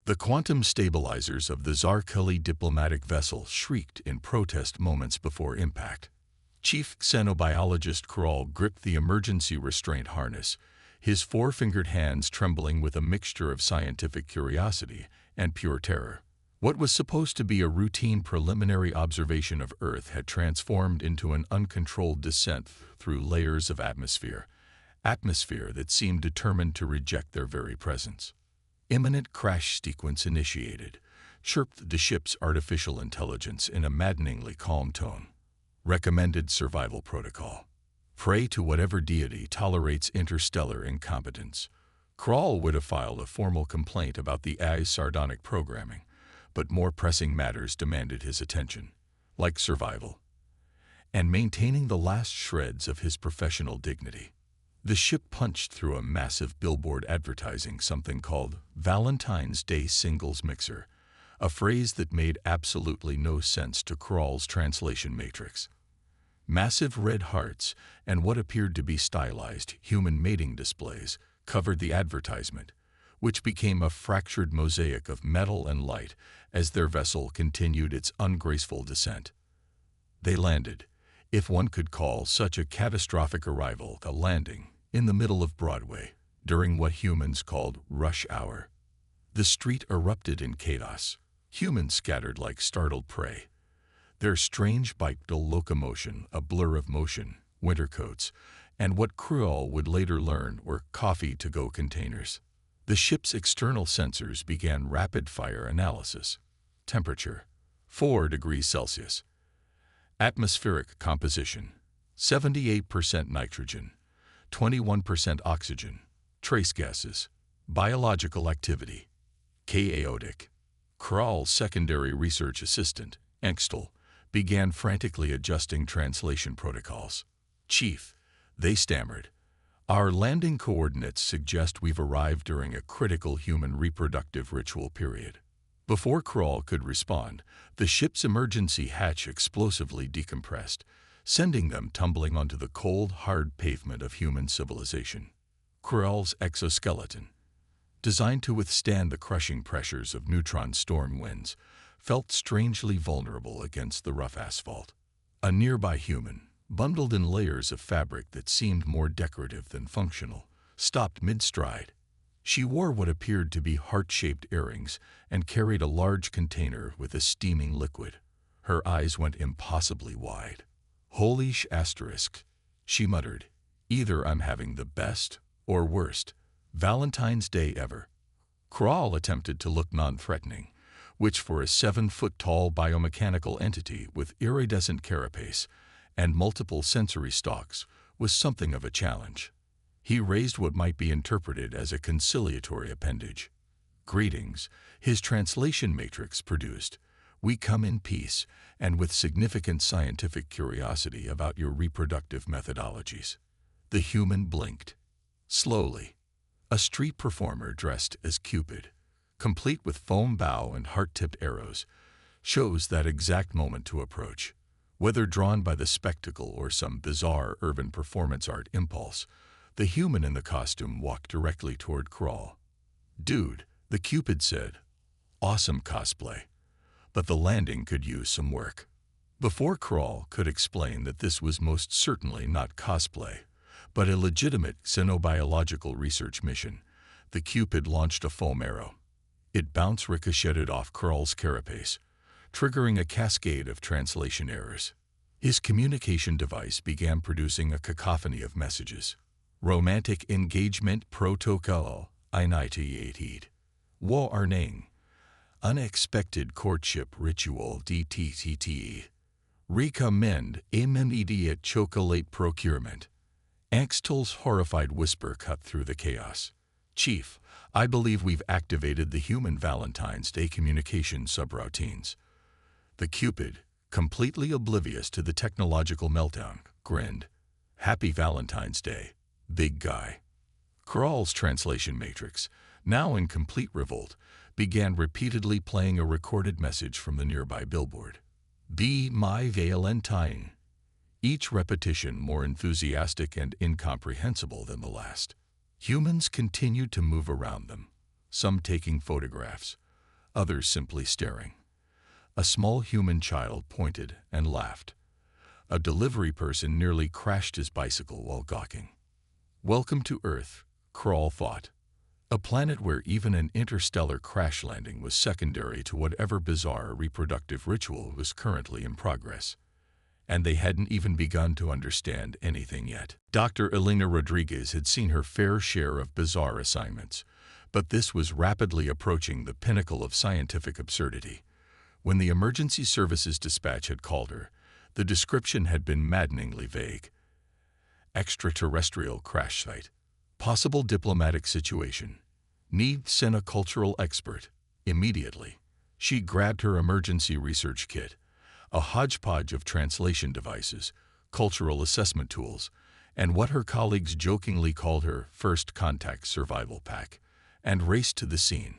The quantum stabilizers of the Zarkuli diplomatic vessel shrieked in protest moments before impact. Chief xenobiologist Kral gripped the emergency restraint harness, his four-fingered hands trembling with a mixture of scientific curiosity and pure terror. What was supposed to be a routine preliminary observation of Earth had transformed into an uncontrolled descent through layers of atmosphere that seemed determined to reject their very presence. Imminent crash sequence initiated, chirped the ship's artificial intelligence in a maddeningly calm tone. Recommended survival protocol. Pray to whatever deity tolerates interstellar incompetence. Kral would have filed a formal complaint about the AI's sardonic programming, but more pressing matters demanded his attention, like survival and maintaining the last shreds of his professional dignity. The ship punched through a massive billboard advertising something called Valentine's Day Singles Mixer, a phrase that made absolutely no sense to Kral's translation matrix. Massive red hearts and what appeared to be stylized human mating displays covered the advertisement, which became a fractured mosaic of metal and light as their vessel continued its ungraceful descent. They landed, if one could call such a catastrophic arrival a landing, in the middle of Broadway, during what humans called rush hour. The street erupted in chaos, humans scattered like startled prey, their strange bipedal locomotion a blur of motion, winter coats, and what Kral would later learn were coffee-to-go containers. The ship's external sensors began rapid-fire analysis. Temperature, 4 degrees Celsius. Atmospheric composition, 78% nitrogen, 21% oxygen, trace gases, biological activity, chaotic. Kral's secondary research assistant, Engstel, began frantically adjusting translation protocols. Chief, they stammered, our landing coordinates suggest we've arrived during a critical human reproductive ritual period. Before Kral could respond, the ship's emergency hatch explosively decompressed, sending them tumbling onto the cold, hard pavement of human civilization. Kral's exoskeleton, designed to withstand the crushing pressures of neutron storm winds, felt strangely vulnerable against the rough asphalt. A nearby human, bundled in layers of fabric that seemed more decorative than functional, stopped mid-stride. She wore what appeared to be heart-shaped earrings and carried a large container with a steaming liquid. Her eyes went impossibly wide. Holy asterisk, she muttered. Either I'm having the best, or worst, Valentine's Day ever. Kral attempted to look non-threatening, which for a 7-foot-tall biomechanical entity with iridescent carapace and multiple sensory stalks was something of a challenge. He raised what might be interpreted as a conciliatory appendage. Greetings, his translation matrix produced. We come in peace and with significant scientific curiosity about your reproductive methodologies. The human blinked. Slowly, a street performer dressed as Cupid, complete with foam bow and heart-tipped arrows, chose that exact moment to approach. Whether drawn by the spectacle or some bizarre urban performance art impulse, the human in the costume walked directly toward Kral. Dude, the Cupid said, awesome cosplay, but the landing could use some work. Before Kral could explain that this was most certainly not cosplay, but a legitimate xenobiological research mission, the Cupid launched a foam arrow. It bounced ricocheted off Kral's carapace, triggering a cascade of translation errors. His communication device began producing a cacophony of messages. Romantic engagement protocol, initiated. Warning. Unexpected courtship ritual DTTT. Recommend immediate chocolate procurement. Angstel's horrified whisper cut through the chaos. Chief, I believe we've activated the human Valentine's Day communication subroutines. The Cupid, completely oblivious to the technological meltdown, grinned. Happy Valentine's Day, big guy. Kral's translation matrix, now in complete revolt, began repeatedly playing a recorded message from the nearby billboard. Be my Valentine. Each repetition more enthusiastic and incomprehensible than the last. Humans continued to move around them, some taking photographs, others simply staring. A small human child pointed and laughed. A delivery person nearly crashed his bicycle while gawking. Welcome to Earth, Crawl thought. A planet where even an interstellar crash landing was secondary to whatever bizarre reproductive ritual was currently in progress. And they hadn't even begun to understand anything yet. Dr. Elena Rodriguez had seen her fair share of bizarre assignments, but this was rapidly approaching the pinnacle of scientific absurdity. When the emergency services dispatch had called her, the description had been maddeningly vague. Extraterrestrial crash site. Possible diplomatic situation. Need send a cultural expert. Immediately, she grabbed her emergency research kit, a hodgepodge of translation devices, cultural assessment tools, and what her colleagues jokingly called her first contact survival pack, and raced to the scene.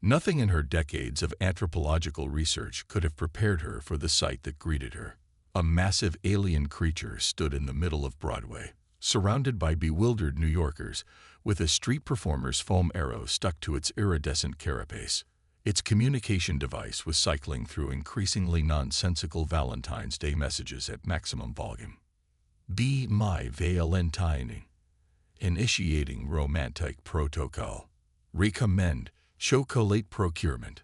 Nothing in her decades of anthropological research could have prepared her for the sight that greeted her. A massive alien creature stood in the middle of Broadway, surrounded by bewildered New Yorkers, with a street performer's foam arrow stuck to its iridescent carapace. Its communication device was cycling through increasingly nonsensical Valentine's Day messages at maximum volume. Be my Valentine. Initiating romantic protocol. Recommend chocolate procurement.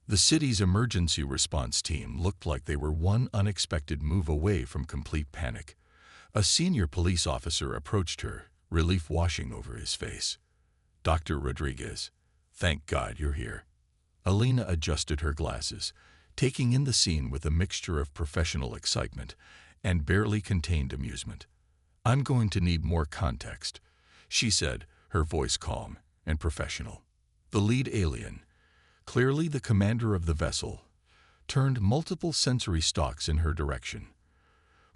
The city's emergency response team looked like they were one unexpected move away from complete panic. A senior police officer approached her, relief washing over his face. Dr. Rodriguez, thank God you're here. Elena adjusted her glasses, taking in the scene with a mixture of professional excitement and barely contained amusement. I'm going to need more context, she said, her voice calm and professional. The lead alien, clearly the commander of the vessel, turned multiple sensory stalks in her direction.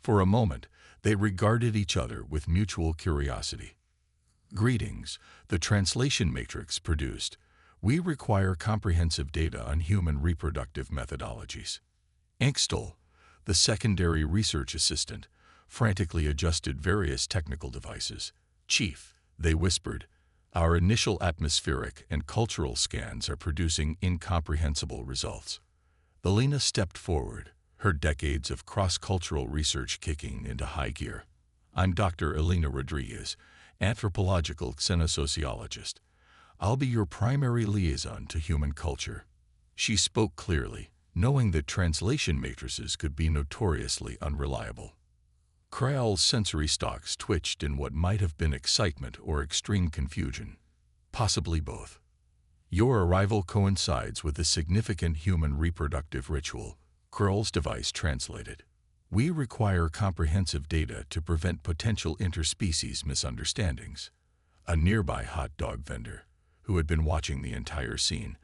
For a moment, they regarded each other with mutual curiosity. Greetings, the translation matrix produced. We require comprehensive data on human reproductive methodologies. Engstl, the secondary research assistant, frantically adjusted various technical devices. Chief, they whispered, our initial atmospheric and cultural scans are producing incomprehensible results. Elena stepped forward, her decades of cross-cultural research kicking into high gear. I'm Dr. Elena Rodriguez, anthropological xenosociologist. I'll be your primary liaison to human culture. She spoke clearly, knowing that translation matrices could be notoriously unreliable. Kral's sensory stalks twitched in what might have been excitement or extreme confusion, possibly both. Your arrival coincides with a significant human reproductive ritual, Kral's device translated. We require comprehensive data to prevent potential interspecies misunderstandings. A nearby hot dog vendor, who had been watching the entire scene,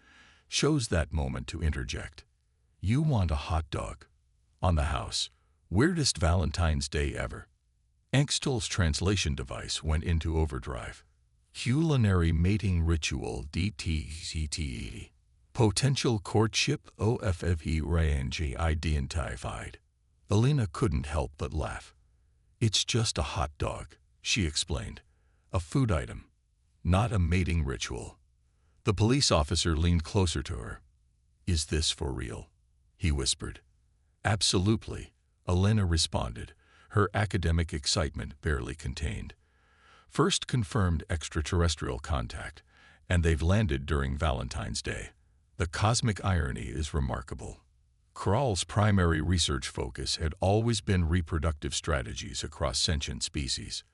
chose that moment to interject. You want a hot dog? On the house. Weirdest Valentine's Day ever. Engstel's translation device went into overdrive. Culinary mating ritual DTCTE. Potential courtship OFFE range identified. Elena couldn't help but laugh. It's just a hot dog, she explained. A food item, not a mating ritual. The police officer leaned closer to her. Is this for real? He whispered. Absolutely, Elena responded, her academic excitement barely contained. First confirmed extraterrestrial contact, and they've landed during Valentine's Day. The cosmic irony is remarkable. Kral's primary research focus had always been reproductive strategies across sentient species.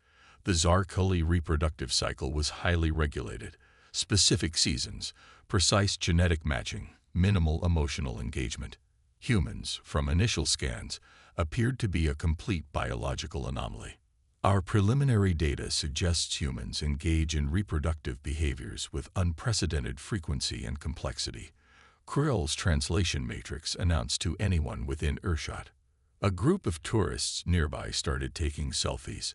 The Zarkuli reproductive cycle was highly regulated, specific seasons, precise genetic matching, minimal emotional engagement. Humans, from initial scans, appeared to be a complete biological anomaly. Our preliminary data suggests humans engage in reproductive behaviors with unprecedented frequency and complexity, Kral's translation matrix announced to anyone within earshot. A group of tourists nearby started taking selfies.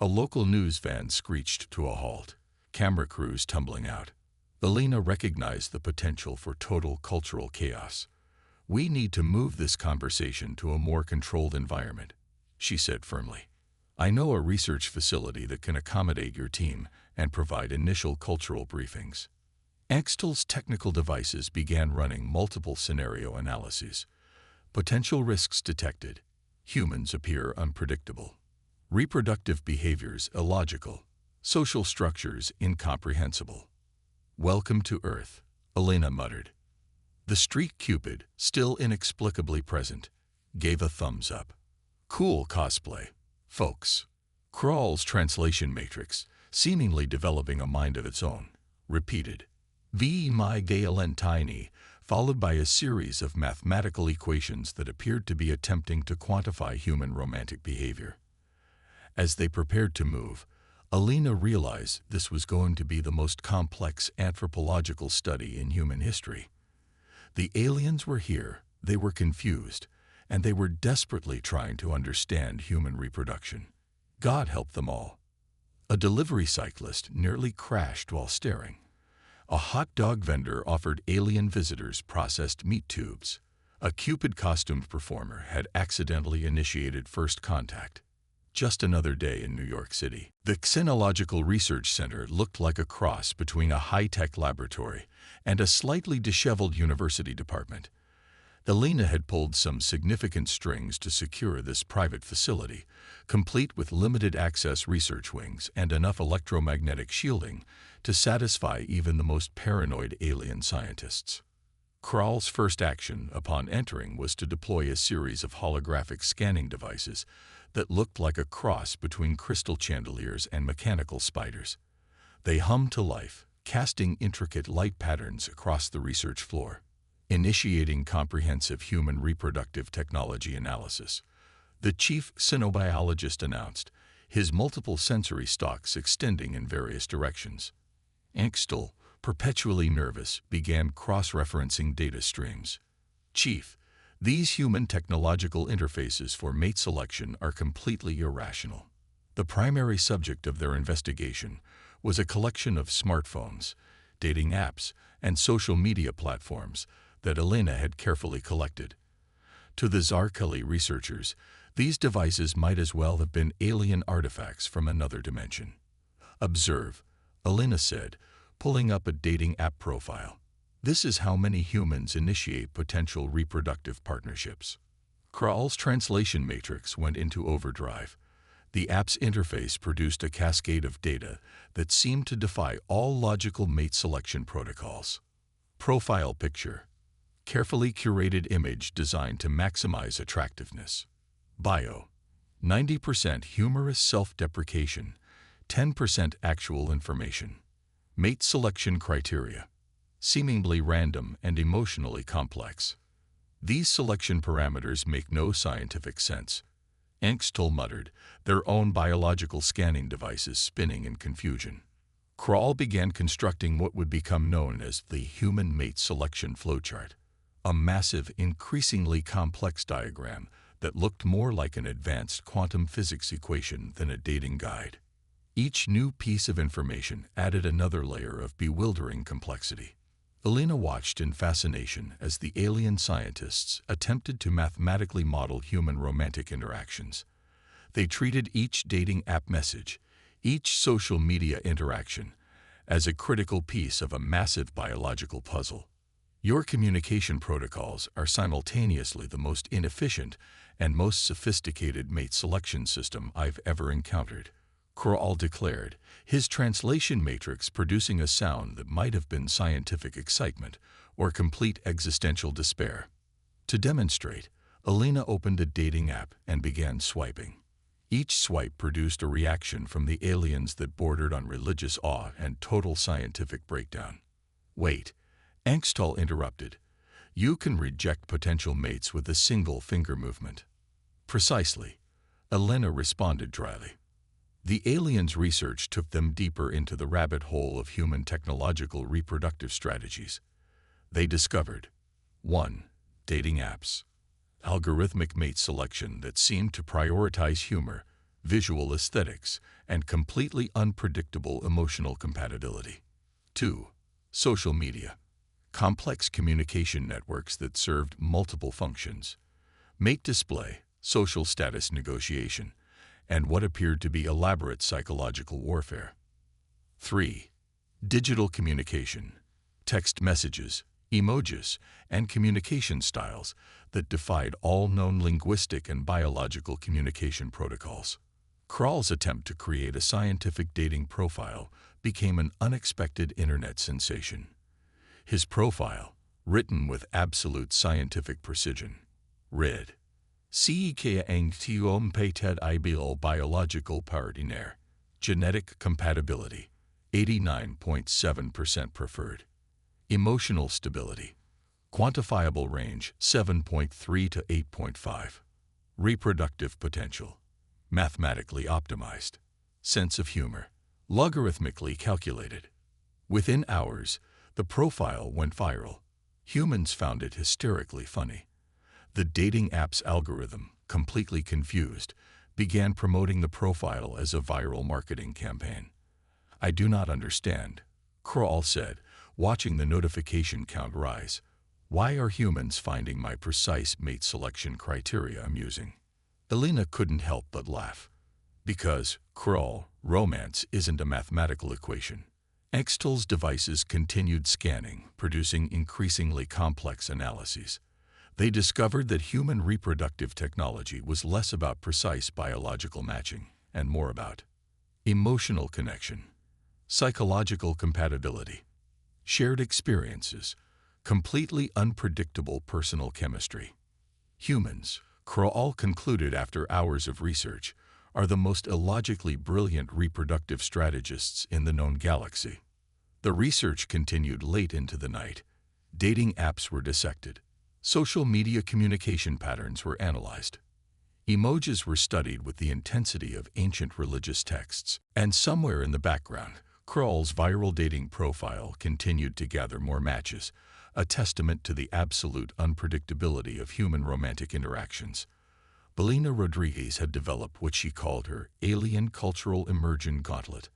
A local news van screeched to a halt, camera crews tumbling out. Elena recognized the potential for total cultural chaos. We need to move this conversation to a more controlled environment, she said firmly. I know a research facility that can accommodate your team and provide initial cultural briefings. Axtel's technical devices began running multiple scenario analyses. Potential risks detected. Humans appear unpredictable. Reproductive behaviors illogical. Social structures incomprehensible. "Welcome to Earth," Elena muttered. The street Cupid, still inexplicably present, gave a thumbs up. "Cool cosplay, folks." Krawl's translation matrix, seemingly developing a mind of its own, repeated, "V my Galentini," followed by a series of mathematical equations that appeared to be attempting to quantify human romantic behavior. As they prepared to move, Elena realized this was going to be the most complex anthropological study in human history. The aliens were here, they were confused, and they were desperately trying to understand human reproduction. God help them all. A delivery cyclist nearly crashed while staring. A hot dog vendor offered alien visitors processed meat tubes. A Cupid-costumed performer had accidentally initiated first contact. Just another day in New York City. The Xenological Research Center looked like a cross between a high-tech laboratory and a slightly disheveled university department. Elena had pulled some significant strings to secure this private facility, complete with limited-access research wings and enough electromagnetic shielding to satisfy even the most paranoid alien scientists. Krawl's first action upon entering was to deploy a series of holographic scanning devices that looked like a cross between crystal chandeliers and mechanical spiders. They hummed to life, casting intricate light patterns across the research floor. Initiating comprehensive human reproductive technology analysis, the chief xenobiologist announced, his multiple sensory stalks extending in various directions. Axtel, perpetually nervous, began cross-referencing data streams. "Chief, these human technological interfaces for mate selection are completely irrational." The primary subject of their investigation was a collection of smartphones, dating apps, and social media platforms that Elena had carefully collected. To the Zarkali researchers, these devices might as well have been alien artifacts from another dimension. "Observe," Elena said, pulling up a dating app profile. "This is how many humans initiate potential reproductive partnerships." Krawl's translation matrix went into overdrive. The app's interface produced a cascade of data that seemed to defy all logical mate selection protocols. Profile picture. Carefully curated image designed to maximize attractiveness. Bio. 90% humorous self-deprecation, 10% actual information. Mate selection criteria. Seemingly random and emotionally complex. These selection parameters make no scientific sense. Axtel muttered, their own biological scanning devices spinning in confusion. Krawl began constructing what would become known as the human mate selection flowchart, a massive, increasingly complex diagram that looked more like an advanced quantum physics equation than a dating guide. Each new piece of information added another layer of bewildering complexity. Elena watched in fascination as the alien scientists attempted to mathematically model human romantic interactions. They treated each dating app message, each social media interaction, as a critical piece of a massive biological puzzle. "Your communication protocols are simultaneously the most inefficient and most sophisticated mate selection system I've ever encountered," Krawl declared, his translation matrix producing a sound that might have been scientific excitement or complete existential despair. To demonstrate, Elena opened a dating app and began swiping. Each swipe produced a reaction from the aliens that bordered on religious awe and total scientific breakdown. "Wait," Axtel interrupted. "You can reject potential mates with a single finger movement." "Precisely," Elena responded dryly. The aliens' research took them deeper into the rabbit hole of human technological reproductive strategies. They discovered 1. Dating apps. Algorithmic mate selection that seemed to prioritize humor, visual aesthetics, and completely unpredictable emotional compatibility. 2. Social media. Complex communication networks that served multiple functions. Mate display, social status negotiation, and what appeared to be elaborate psychological warfare. 3. Digital communication. text messages, emojis, and communication styles that defied all known linguistic and biological communication protocols. Krall's attempt to create a scientific dating profile became an unexpected internet sensation. His profile, written with absolute scientific precision, read, "Ika ang tiom pated ideal biological partner, genetic compatibility, 89.7% preferred. Emotional stability, quantifiable range 7.3 to 8.5. Reproductive potential, mathematically optimized. Sense of humor, logarithmically calculated." Within hours, the profile went viral. Humans found it hysterically funny. The dating app's algorithm, completely confused, began promoting the profile as a viral marketing campaign. "I do not understand," Krall said, watching the notification count rise. "Why are humans finding my precise mate selection criteria amusing?" Elena couldn't help but laugh. Because, Krall, romance isn't a mathematical equation. Extel's devices continued scanning, producing increasingly complex analyses. They discovered that human reproductive technology was less about precise biological matching and more about emotional connection, psychological compatibility, shared experiences, completely unpredictable personal chemistry. Humans, Krall concluded after hours of research, are the most illogically brilliant reproductive strategists in the known galaxy. The research continued late into the night. Dating apps were dissected. Social media communication patterns were analyzed. Emojis were studied with the intensity of ancient religious texts. And somewhere in the background, Krall's viral dating profile continued to gather more matches, a testament to the absolute unpredictability of human romantic interactions. Belina Rodriguez had developed what she called her Alien Cultural Immersion Gauntlet,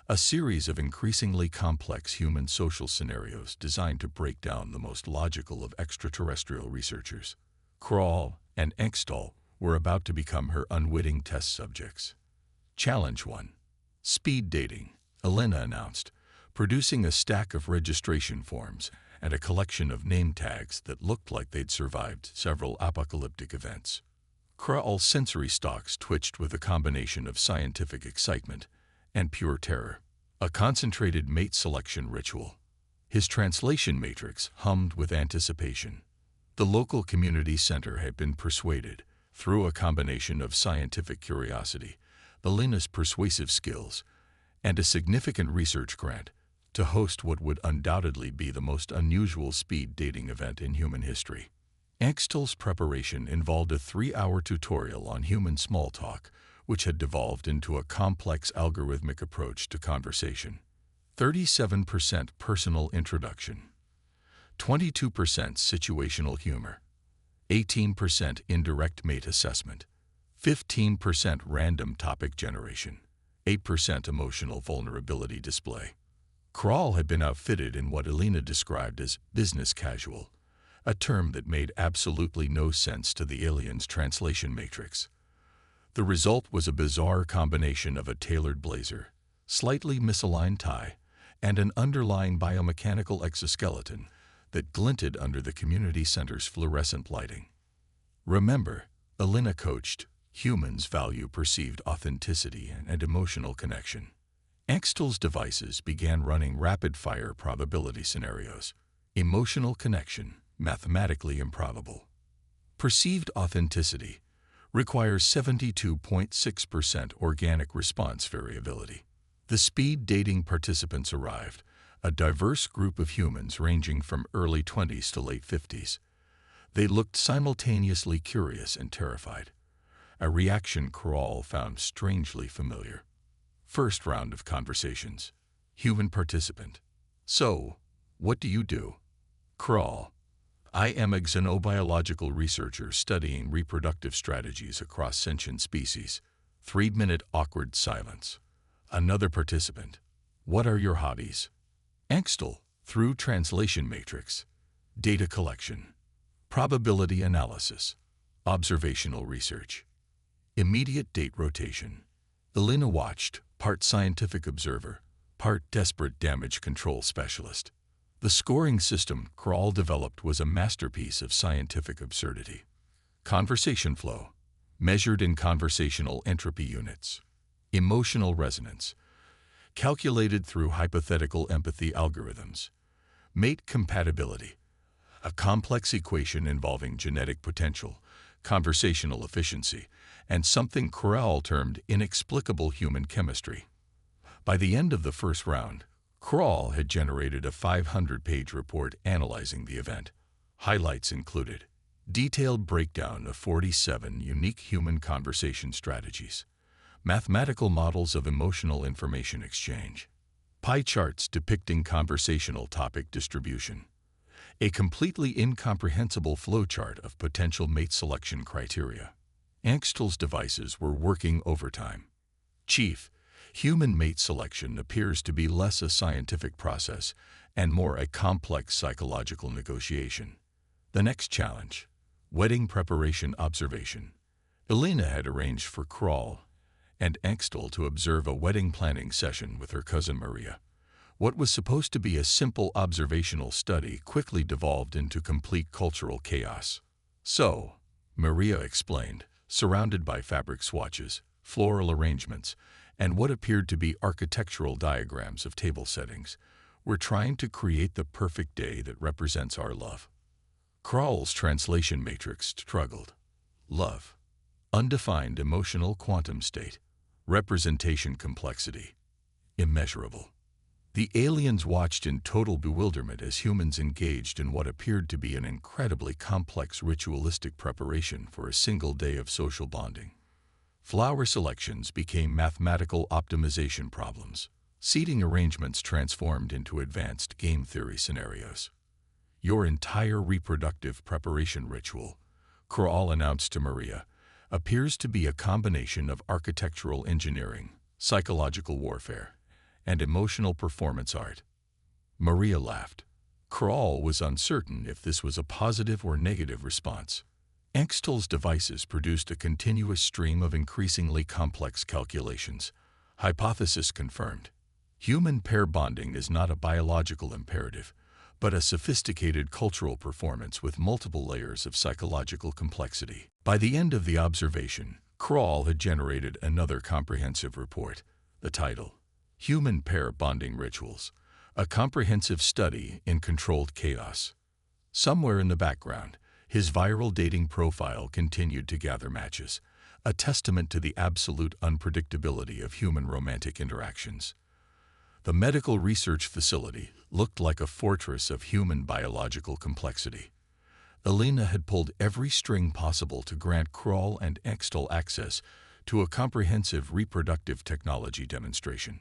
a series of increasingly complex human social scenarios designed to break down the most logical of extraterrestrial researchers. Krall and Extel were about to become her unwitting test subjects. Challenge 1. Speed dating, Elena announced, producing a stack of registration forms and a collection of name tags that looked like they'd survived several apocalyptic events. Krall's sensory stalks twitched with a combination of scientific excitement and pure terror, a concentrated mate selection ritual. His translation matrix hummed with anticipation. The local community center had been persuaded, through a combination of scientific curiosity, Elena's persuasive skills, and a significant research grant, to host what would undoubtedly be the most unusual speed dating event in human history. Extel's preparation involved a 3-hour tutorial on human small talk, which had devolved into a complex algorithmic approach to conversation. 37% personal introduction, 22% situational humor, 18% indirect mate assessment, 15% random topic generation, 8% emotional vulnerability display. Krall had been outfitted in what Elena described as business casual, a term that made absolutely no sense to the alien's translation matrix. The result was a bizarre combination of a tailored blazer, slightly misaligned tie, and an underlying biomechanical exoskeleton that glinted under the community center's fluorescent lighting. Remember, Elena coached, humans value perceived authenticity and emotional connection. Extel's devices began running rapid-fire probability scenarios. Emotional connection, mathematically improbable. Perceived authenticity requires 72.6% organic response variability. The speed dating participants arrived, a diverse group of humans ranging from early 20s to late 50s. They looked simultaneously curious and terrified, a reaction Krall found strangely familiar. First round of conversations. Human participant: "So, what do you do?" Krall: "I am a xenobiological researcher studying reproductive strategies across sentient species." 3-minute awkward silence. Another participant: "What are your hobbies?" Extel, through translation matrix: data collection, probability analysis, observational research. Immediate date rotation. Elena watched, part scientific observer, part desperate damage control specialist. The scoring system Kroll developed was a masterpiece of scientific absurdity. Conversation flow, measured in conversational entropy units. Emotional resonance, calculated through hypothetical empathy algorithms. Mate compatibility, a complex equation involving genetic potential, conversational efficiency, and something Kroll termed inexplicable human chemistry. By the end of the first round, Kroll had generated a 500-page report analyzing the event. Highlights included detailed breakdown of 47 unique human conversation strategies, mathematical models of emotional information exchange, pie charts depicting conversational topic distribution, a completely incomprehensible flowchart of potential mate selection criteria. Angst's devices were working overtime. Chief, human mate selection appears to be less a scientific process and more a complex psychological negotiation. The next challenge, wedding preparation observation. Elena had arranged for Kroll and Angst to observe a wedding planning session with her cousin Maria. What was supposed to be a simple observational study quickly devolved into complete cultural chaos. So, Maria explained, surrounded by fabric swatches, floral arrangements, and what appeared to be architectural diagrams of table settings, we're trying to create the perfect day that represents our love. Kroll's translation matrix struggled. Love, undefined emotional quantum state, representation complexity, immeasurable. The aliens watched in total bewilderment as humans engaged in what appeared to be an incredibly complex ritualistic preparation for a single day of social bonding. Flower selections became mathematical optimization problems. Seating arrangements transformed into advanced game theory scenarios. Your entire reproductive preparation ritual, Kroll announced to Maria, appears to be a combination of architectural engineering, psychological warfare, and emotional performance art. Maria laughed. Kroll was uncertain if this was a positive or negative response. Angst's devices produced a continuous stream of increasingly complex calculations. Hypothesis confirmed. Human pair bonding is not a biological imperative, but a sophisticated cultural performance with multiple layers of psychological complexity. By the end of the observation, Kroll had generated another comprehensive report. The title, Human Pair Bonding Rituals, a comprehensive study in controlled chaos. Somewhere in the background, his viral dating profile continued to gather matches, a testament to the absolute unpredictability of human romantic interactions. The medical research facility looked like a fortress of human biological complexity. Elena had pulled every string possible to grant Kroll and Angst access to a comprehensive reproductive technology demonstration.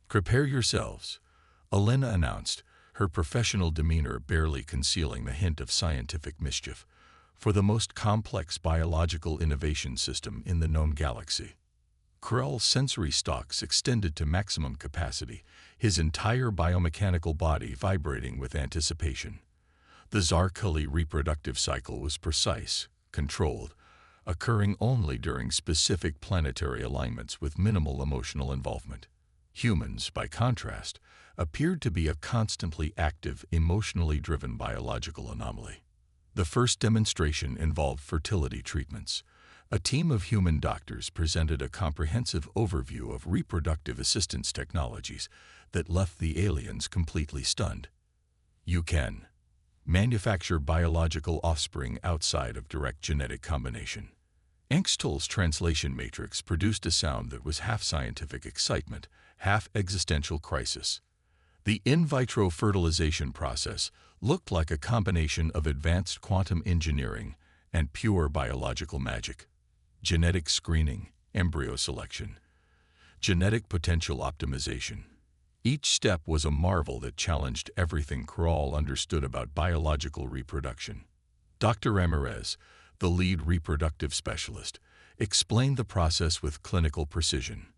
Prepare yourselves, Elena announced, her professional demeanor barely concealing the hint of scientific mischief, for the most complex biological innovation system in the known galaxy. Kroll's sensory stalks extended to maximum capacity, his entire biomechanical body vibrating with anticipation. The Zarkuli reproductive cycle was precise, controlled, occurring only during specific planetary alignments with minimal emotional involvement. Humans, by contrast, appeared to be a constantly active, emotionally driven biological anomaly. The first demonstration involved fertility treatments. A team of human doctors presented a comprehensive overview of reproductive assistance technologies that left the aliens completely stunned. You can manufacture biological offspring outside of direct genetic combination. Angst's translation matrix produced a sound that was half scientific excitement, half existential crisis. The in vitro fertilization process looked like a combination of advanced quantum engineering and pure biological magic. Genetic screening, embryo selection, genetic potential optimization. Each step was a marvel that challenged everything Kroll understood about biological reproduction. Dr. Ramirez, the lead reproductive specialist, explained the process with clinical precision.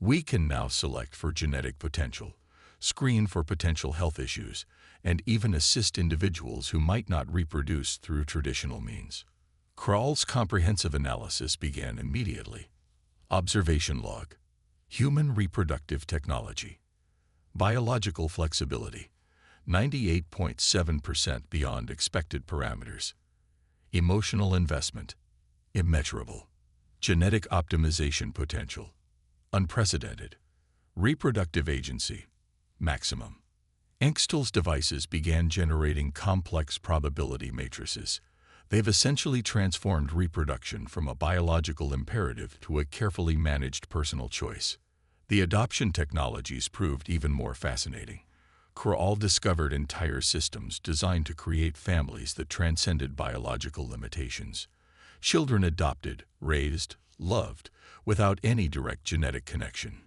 We can now select for genetic potential, screen for potential health issues, and even assist individuals who might not reproduce through traditional means. Kroll's comprehensive analysis began immediately. Observation log. Human reproductive technology. Biological flexibility. 98.7% beyond expected parameters. Emotional investment, immeasurable. Genetic optimization potential, unprecedented. Reproductive agency, maximum. Engstle's devices began generating complex probability matrices. They've essentially transformed reproduction from a biological imperative to a carefully managed personal choice. The adoption technologies proved even more fascinating. Kroll discovered entire systems designed to create families that transcended biological limitations. Children adopted, raised, loved, without any direct genetic connection.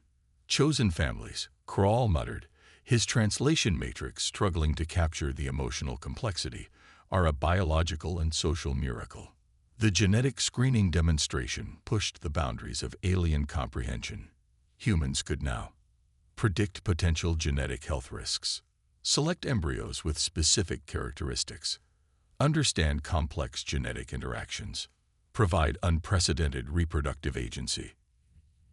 Chosen families, Kroll muttered, his translation matrix struggling to capture the emotional complexity, are a biological and social miracle. The genetic screening demonstration pushed the boundaries of alien comprehension. Humans could now predict potential genetic health risks, select embryos with specific characteristics, understand complex genetic interactions, provide unprecedented reproductive agency.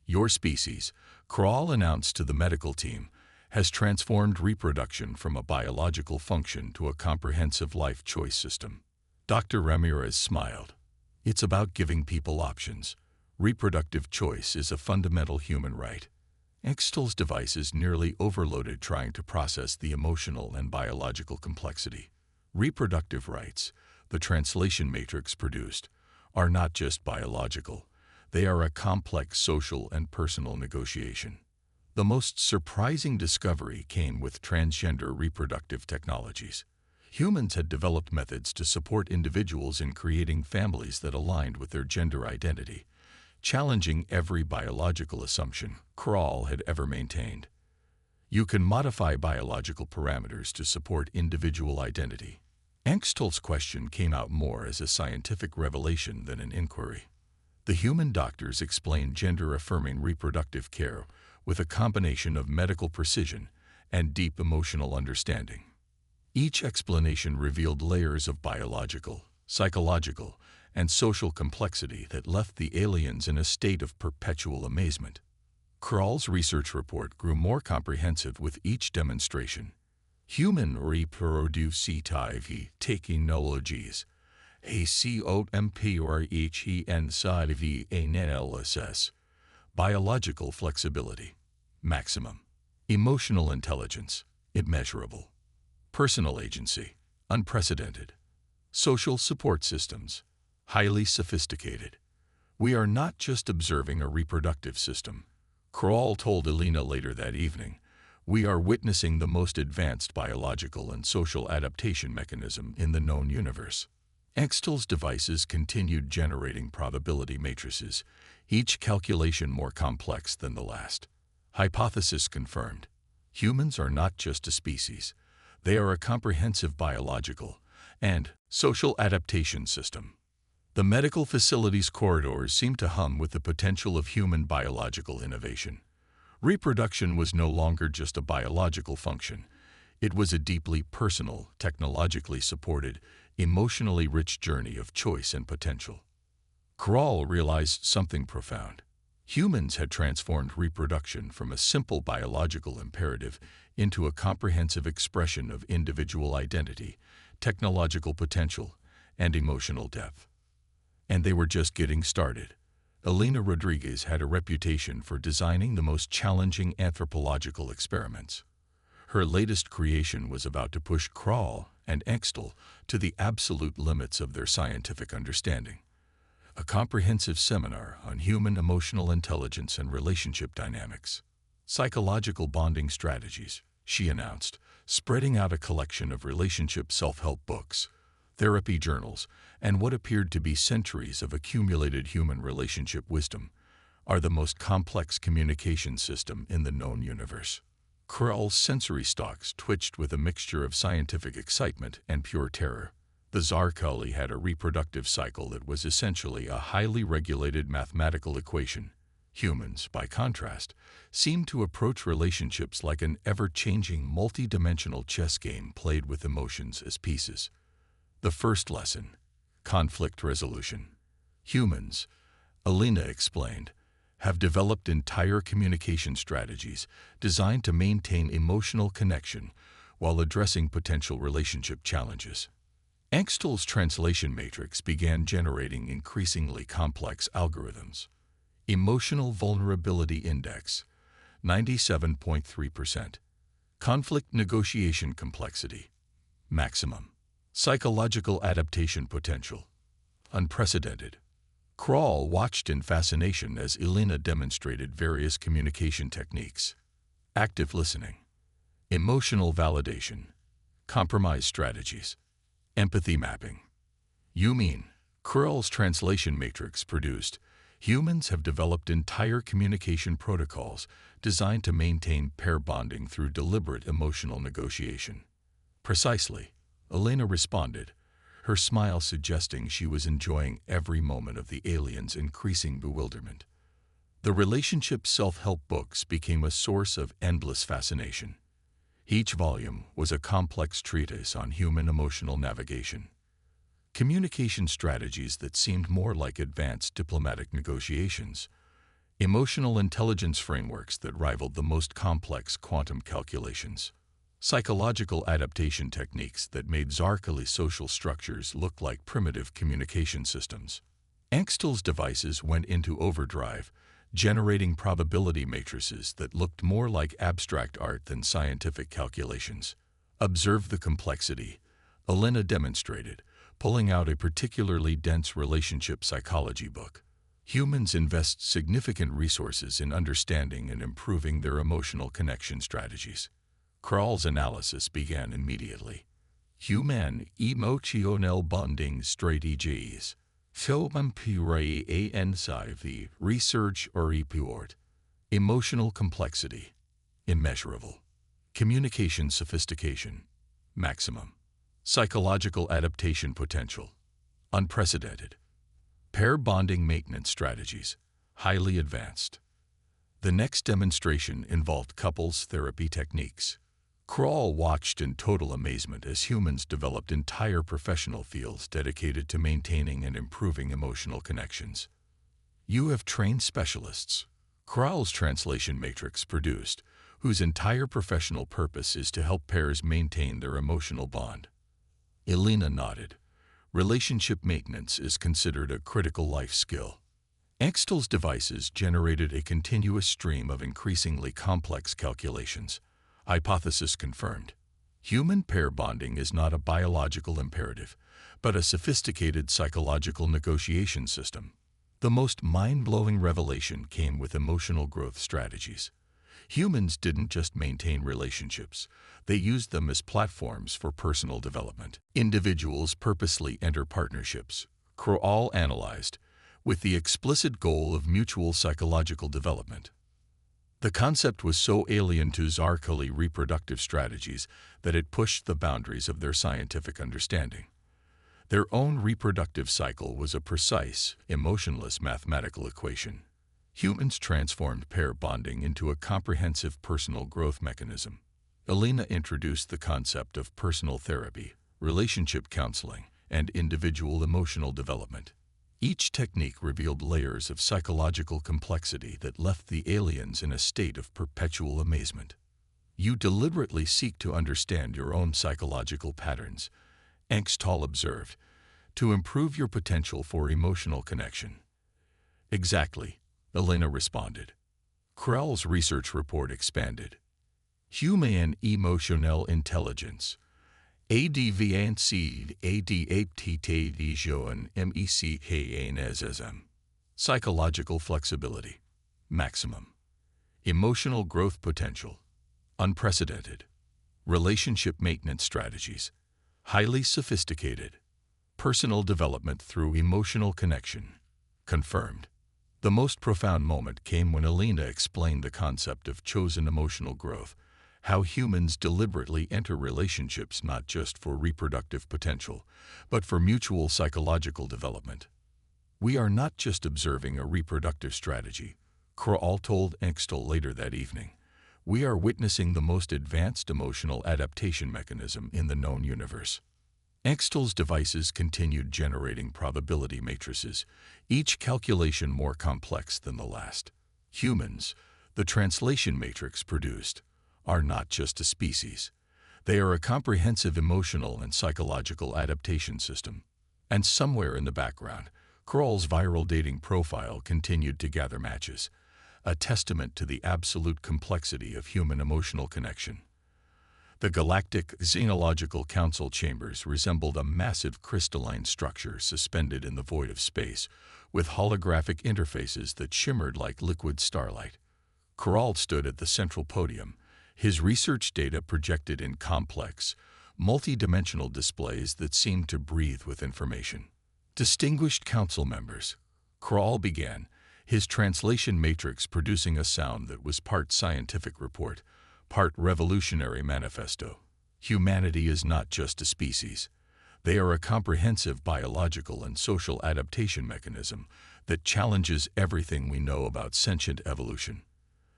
Your species, Kroll announced to the medical team, has transformed reproduction from a biological function to a comprehensive life choice system. Dr. Ramirez smiled. It's about giving people options. Reproductive choice is a fundamental human right. Engstle's devices nearly overloaded trying to process the emotional and biological complexity. Reproductive rights, the translation matrix produced, are not just biological. They are a complex social and personal negotiation. The most surprising discovery came with transgender reproductive technologies. Humans had developed methods to support individuals in creating families that aligned with their gender identity, challenging every biological assumption Kroll had ever maintained. You can modify biological parameters to support individual identity. Engstle's question came out more as a scientific revelation than an inquiry. The human doctors explained gender-affirming reproductive care with a combination of medical precision and deep emotional understanding. Each explanation revealed layers of biological, psychological, and social complexity that left the aliens in a state of perpetual amazement. Kroll's research report grew more comprehensive with each demonstration. Human reproducive technologies, ACOMPRHENSIV biological flexibility, maximum. Emotional intelligence, immeasurable. Personal agency, unprecedented. Social support systems, highly sophisticated. We are not just observing a reproductive system, Kroll told Elena later that evening. We are witnessing the most advanced biological and social adaptation mechanism in the known universe. Engstle's devices continued generating probability matrices, each calculation more complex than the last. Hypothesis confirmed. Humans are not just a species. They are a comprehensive biological and social adaptation system. The medical facilities corridors seemed to hum with the potential of human biological innovation. Reproduction was no longer just a biological function. It was a deeply personal, technologically supported, emotionally rich journey of choice and potential. Kroll realized something profound. Humans had transformed reproduction from a simple biological imperative into a comprehensive expression of individual identity, technological potential, and emotional depth. And they were just getting started. Elena Rodriguez had a reputation for designing the most challenging anthropological experiments. Her latest creation was about to push Kroll and Engstle to the absolute limits of their scientific understanding. A comprehensive seminar on human emotional intelligence and relationship dynamics. Psychological bonding strategies, she announced, spreading out a collection of relationship self-help books, therapy journals, and what appeared to be centuries of accumulated human relationship wisdom, are the most complex communication system in the known universe. Kroll's sensory stalks twitched with a mixture of scientific excitement and pure terror. The Zarkuli had a reproductive cycle that was essentially a highly regulated mathematical equation. Humans, by contrast, seemed to approach relationships like an ever-changing multi-dimensional chess game played with emotions as pieces. The first lesson, conflict resolution. Humans, Elena explained, have developed entire communication strategies designed to maintain emotional connection while addressing potential relationship challenges. Engstle's translation matrix began generating increasingly complex algorithms. Emotional Vulnerability Index, 97.3%. Conflict Negotiation Complexity, maximum. Psychological Adaptation Potential, unprecedented. Kroll watched in fascination as Elena demonstrated various communication techniques. Active listening, emotional validation, compromise strategies, empathy mapping. You mean, Kroll's translation matrix produced, humans have developed entire communication protocols designed to maintain pair bonding through deliberate emotional negotiation. Precisely, Elena responded, her smile suggesting she was enjoying every moment of the aliens' increasing bewilderment. The relationship self-help books became a source of endless fascination. Each volume was a complex treatise on human emotional navigation. Communication strategies that seemed more like advanced diplomatic negotiations, emotional intelligence frameworks that rivaled the most complex quantum calculations, psychological adaptation techniques that made Zarkali's social structures look like primitive communication systems. Engstle's devices went into overdrive, generating probability matrices that looked more like abstract art than scientific calculations. Observe the complexity, Elena demonstrated, pulling out a particularly dense relationship psychology book. Humans invest significant resources in understanding and improving their emotional connection strategies. Kroll's analysis began immediately. Human emotional bonding strategies. Sci-Fi Research or report. Emotional complexity, immeasurable. Communication sophistication, maximum. Psychological adaptation potential, unprecedented. Pair bonding maintenance strategies, highly advanced. The next demonstration involved couples therapy techniques. Kroll watched in total amazement as humans developed entire professional fields dedicated to maintaining and improving emotional connections. You have trained specialists, Kroll's translation matrix produced, whose entire professional purpose is to help pairs maintain their emotional bond. Elena nodded. Relationship maintenance is considered a critical life skill. Engstle's devices generated a continuous stream of increasingly complex calculations. Hypothesis confirmed. Human pair bonding is not a biological imperative, but a sophisticated psychological negotiation system. The most mind-blowing revelation came with emotional growth strategies. Humans didn't just maintain relationships, they used them as platforms for personal development. Individuals purposely enter partnerships, Kroll analyzed, with the explicit goal of mutual psychological development. The concept was so alien to Zarkali reproductive strategies that it pushed the boundaries of their scientific understanding. Their own reproductive cycle was a precise, emotionless mathematical equation. Humans transformed pair bonding into a comprehensive personal growth mechanism. Elena introduced the concept of personal therapy, relationship counseling, and individual emotional development. Each technique revealed layers of psychological complexity that left the aliens in a state of perpetual amazement. You deliberately seek to understand your own psychological patterns, Engstall observed, to improve your potential for emotional connection. Exactly, Elena responded. Kroll's research report expanded. Human emotional intelligence. Advanced adaptation mechanism. Psychological flexibility, maximum. Emotional growth potential, unprecedented. Relationship maintenance strategies, highly sophisticated. Personal development through emotional connection, confirmed. The most profound moment came when Elena explained the concept of chosen emotional growth, how humans deliberately enter relationships not just for reproductive potential, but for mutual psychological development. We are not just observing a reproductive strategy, Kroll told Engstell later that evening. We are witnessing the most advanced emotional adaptation mechanism in the known universe. Engstell's devices continued generating probability matrices, each calculation more complex than the last. Humans, the translation matrix produced, are not just a species. They are a comprehensive emotional and psychological adaptation system. And somewhere in the background, Kroll's viral dating profile continued to gather matches, a testament to the absolute complexity of human emotional connection. The Galactic Xenological Council chambers resembled a massive crystalline structure suspended in the void of space, with holographic interfaces that shimmered like liquid starlight. Kroll stood at the central podium, his research data projected in complex, multi-dimensional displays that seemed to breathe with information. Distinguished council members, Kroll began, his translation matrix producing a sound that was part scientific report, part revolutionary manifesto. Humanity is not just a species. They are a comprehensive biological and social adaptation mechanism that challenges everything we know about sentient evolution.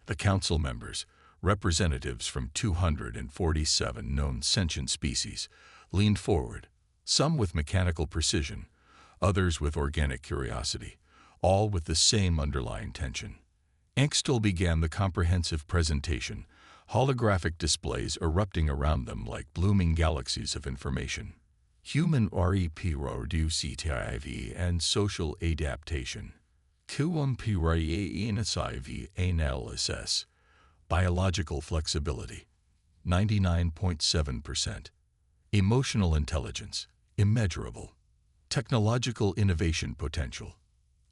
The council members, representatives from 247 known sentient species, leaned forward, some with mechanical precision, others with organic curiosity, all with the same underlying tension. Engstl began the comprehensive presentation, holographic displays erupting around them like blooming galaxies of information. Human reproducitive and social adaptation. QMPRANSIV analysis. Biological flexibility. 99.7%. Emotional intelligence. Immeasurable. Technological innovation potential.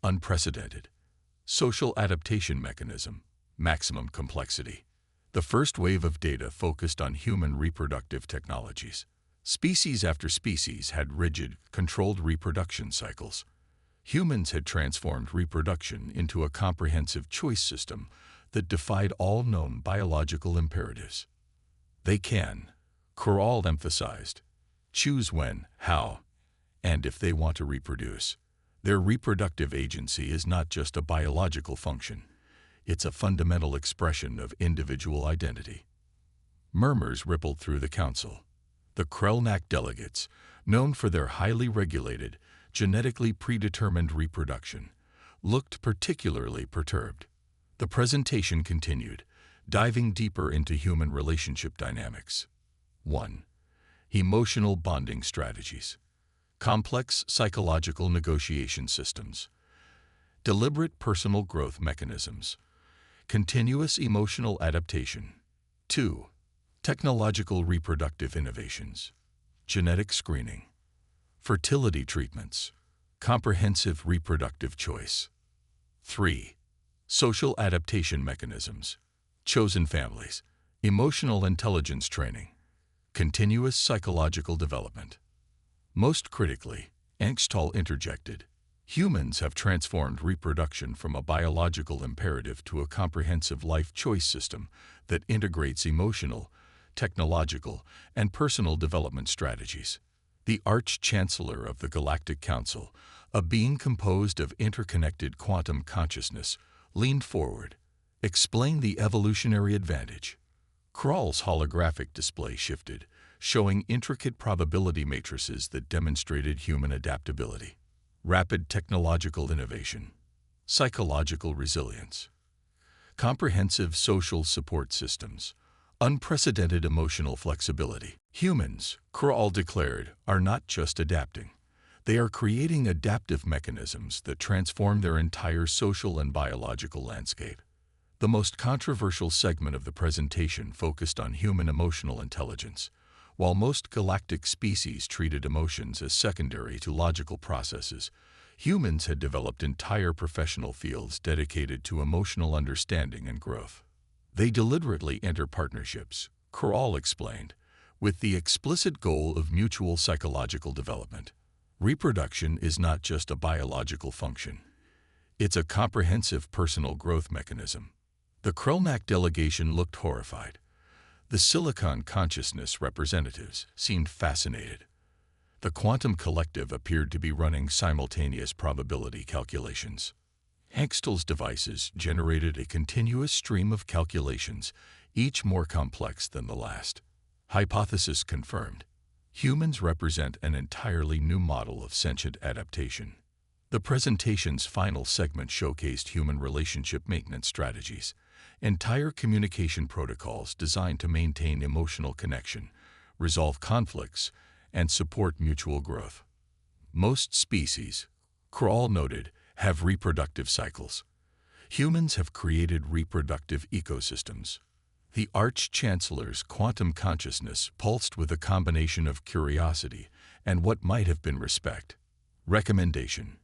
Unprecedented. Social adaptation mechanism. Maximum complexity. The first wave of data focused on human reproductive technologies. Species after species had rigid, controlled reproduction cycles. Humans had transformed reproduction into a comprehensive choice system that defied all known biological imperatives. They can, Kroll emphasized, choose when, how, and if they want to reproduce. Their reproductive agency is not just a biological function. It's a fundamental expression of individual identity. Murmurs rippled through the council. The Krellnack delegates, known for their highly regulated, genetically predetermined reproduction, looked particularly perturbed. The presentation continued, diving deeper into human relationship dynamics. 1. Emotional bonding strategies. Complex psychological negotiation systems. Deliberate personal growth mechanisms. Continuous emotional adaptation. 2. Technological reproductive innovations. Genetic screening. Fertility treatments. Comprehensive reproductive choice. 3. Social adaptation mechanisms. Chosen families. Emotional intelligence training. Continuous psychological development. Most critically, Engstl interjected, humans have transformed reproduction from a biological imperative to a comprehensive life choice system that integrates emotional, technological, and personal development strategies. The Arch-Chancellor of the Galactic Council, a being composed of interconnected quantum consciousness, leaned forward, explained the evolutionary advantage. Kroll's holographic display shifted, showing intricate probability matrices that demonstrated human adaptability. Rapid technological innovation. Psychological resilience. Comprehensive social support systems. Unprecedented emotional flexibility. Humans, Kroll declared, are not just adapting. They are creating adaptive mechanisms that transform their entire social and biological landscape. The most controversial segment of the presentation focused on human emotional intelligence. While most galactic species treated emotions as secondary to logical processes, humans had developed entire professional fields dedicated to emotional understanding and growth. They deliberately enter partnerships, Kroll explained, with the explicit goal of mutual psychological development. Reproduction is not just a biological function. It's a comprehensive personal growth mechanism. The Krellnack delegation looked horrified. The Silicon Consciousness representatives seemed fascinated. The quantum collective appeared to be running simultaneous probability calculations. Hengstel's devices generated a continuous stream of calculations, each more complex than the last. Hypothesis confirmed. Humans represent an entirely new model of sentient adaptation. The presentation's final segment showcased human relationship maintenance strategies, entire communication protocols designed to maintain emotional connection, resolve conflicts, and support mutual growth. Most species, Kroll noted, have reproductive cycles. Humans have created reproductive ecosystems. The Arch-Chancellor's quantum consciousness pulsed with a combination of curiosity and what might have been respect. Recommendation.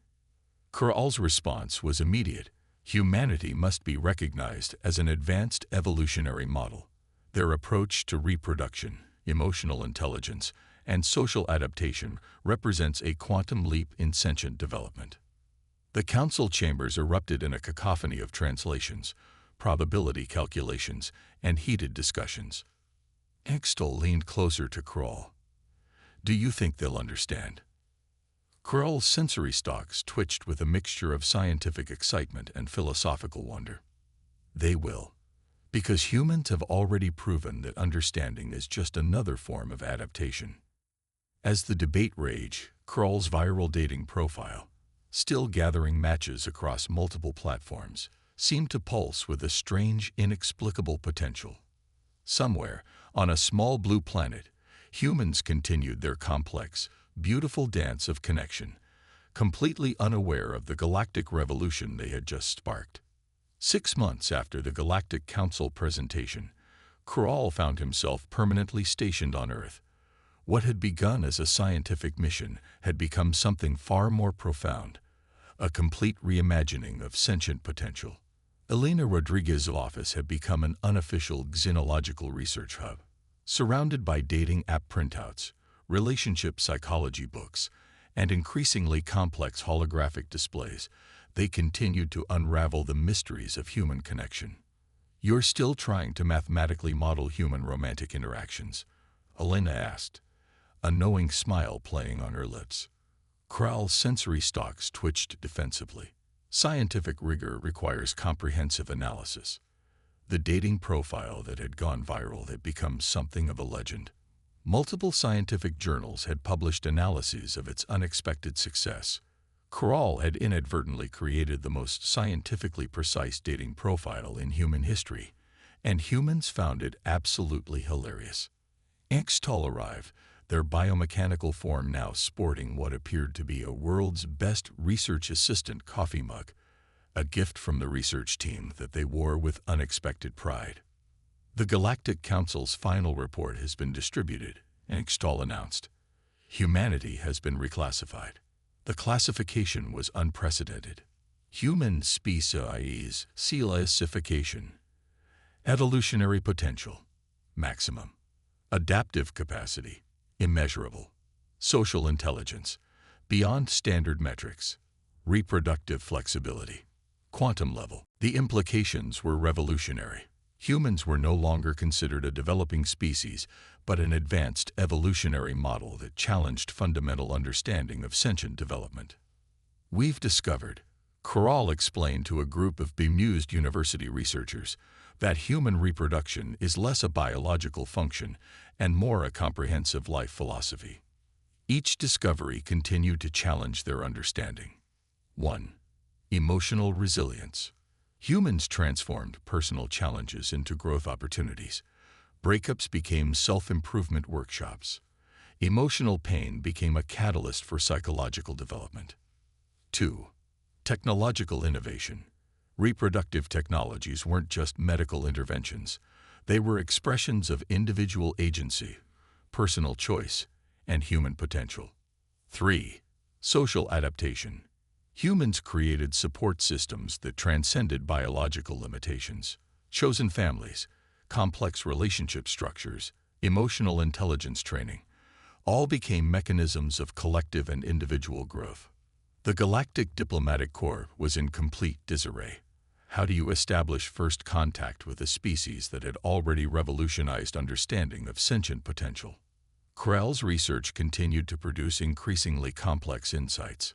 Kroll's response was immediate. Humanity must be recognized as an advanced evolutionary model. Their approach to reproduction, emotional intelligence, and social adaptation represents a quantum leap in sentient development. The council chambers erupted in a cacophony of translations, probability calculations, and heated discussions. Engstall leaned closer to Kroll. "Do you think they'll understand?" Kroll's sensory stalks twitched with a mixture of scientific excitement and philosophical wonder. "They will, because humans have already proven that understanding is just another form of adaptation." As the debate raged, Kroll's viral dating profile, still gathering matches across multiple platforms, seemed to pulse with a strange, inexplicable potential. Somewhere, on a small blue planet, humans continued their complex, beautiful dance of connection, completely unaware of the galactic revolution they had just sparked. 6 months after the Galactic Council presentation, Kroll found himself permanently stationed on Earth. What had begun as a scientific mission had become something far more profound, a complete reimagining of sentient potential. Elena Rodriguez's office had become an unofficial xenological research hub. Surrounded by dating app printouts, relationship psychology books, and increasingly complex holographic displays, they continued to unravel the mysteries of human connection. "You're still trying to mathematically model human romantic interactions?" Elena asked, a knowing smile playing on her lips. Kroll's sensory stalks twitched defensively. Scientific rigor requires comprehensive analysis. The dating profile that had gone viral had become something of a legend. Multiple scientific journals had published analyses of its unexpected success. Kroll had inadvertently created the most scientifically precise dating profile in human history, and humans found it absolutely hilarious. Engstall arrived, their biomechanical form now sporting what appeared to be a world's best research assistant coffee mug, a gift from the research team that they wore with unexpected pride. "The Galactic Council's final report has been distributed," Engstall announced. "Humanity has been reclassified. The classification was unprecedented. Human species classification. Evolutionary potential, maximum. Adaptive capacity, immeasurable. Social intelligence, beyond standard metrics. Reproductive flexibility, quantum level." The implications were revolutionary. Humans were no longer considered a developing species, but an advanced evolutionary model that challenged fundamental understanding of sentient development. "We've discovered," Kroll explained to a group of bemused university researchers, "that human reproduction is less a biological function and more a comprehensive life philosophy." Each discovery continued to challenge their understanding. 1. Emotional resilience. Humans transformed personal challenges into growth opportunities. Breakups became self-improvement workshops. Emotional pain became a catalyst for psychological development. 2. Technological innovation. Reproductive technologies weren't just medical interventions. They were expressions of individual agency, personal choice, and human potential. 3. Social adaptation. Humans created support systems that transcended biological limitations. Chosen families, complex relationship structures, emotional intelligence training, all became mechanisms of collective and individual growth. The Galactic Diplomatic Corps was in complete disarray. How do you establish first contact with a species that had already revolutionized understanding of sentient potential? Kroll's research continued to produce increasingly complex insights.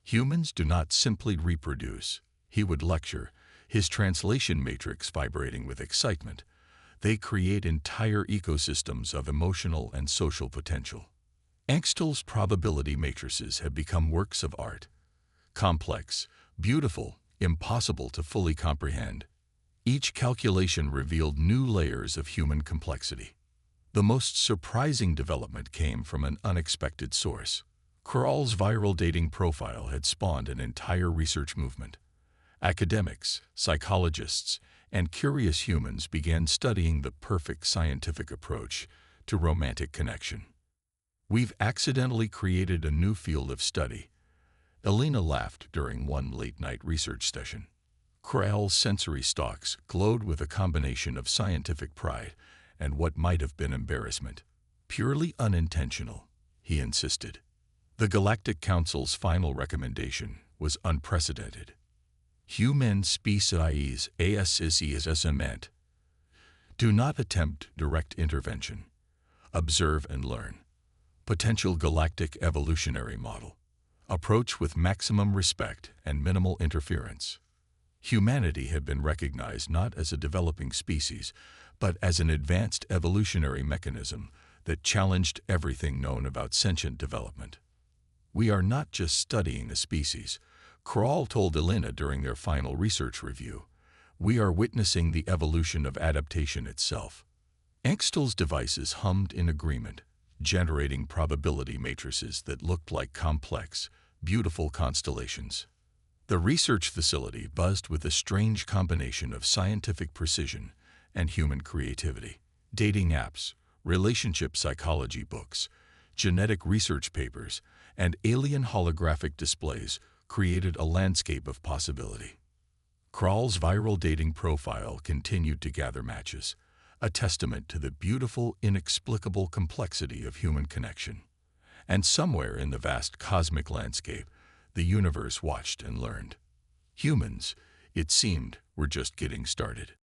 Humans do not simply reproduce, he would lecture, his translation matrix vibrating with excitement. They create entire ecosystems of emotional and social potential. Engstall's probability matrices have become works of art. Complex, beautiful, impossible to fully comprehend. Each calculation revealed new layers of human complexity. The most surprising development came from an unexpected source. Krall's viral dating profile had spawned an entire research movement. Academics, psychologists, and curious humans began studying the perfect scientific approach to romantic connection. "We've accidentally created a new field of study," Elena laughed during one late-night research session. Krall's sensory stalks glowed with a combination of scientific pride and what might have been embarrassment. "Purely unintentional," he insisted. The Galactic Council's final recommendation was unprecedented. Human species assessment. Do not attempt direct intervention. Observe and learn. Potential galactic evolutionary model. Approach with maximum respect and minimal interference. Humanity had been recognized not as a developing species, but as an advanced evolutionary mechanism that challenged everything known about sentient development. "We are not just studying a species," Krall told Elena during their final research review. "We are witnessing the evolution of adaptation itself." Engstel's devices hummed in agreement, generating probability matrices that looked like complex, beautiful constellations. The research facility buzzed with a strange combination of scientific precision and human creativity. Dating apps, relationship psychology books, genetic research papers, and alien holographic displays created a landscape of possibility. Krall's viral dating profile continued to gather matches, a testament to the beautiful, inexplicable complexity of human connection. And somewhere in the vast cosmic landscape, the universe watched and learned. Humans, it seemed, were just getting started.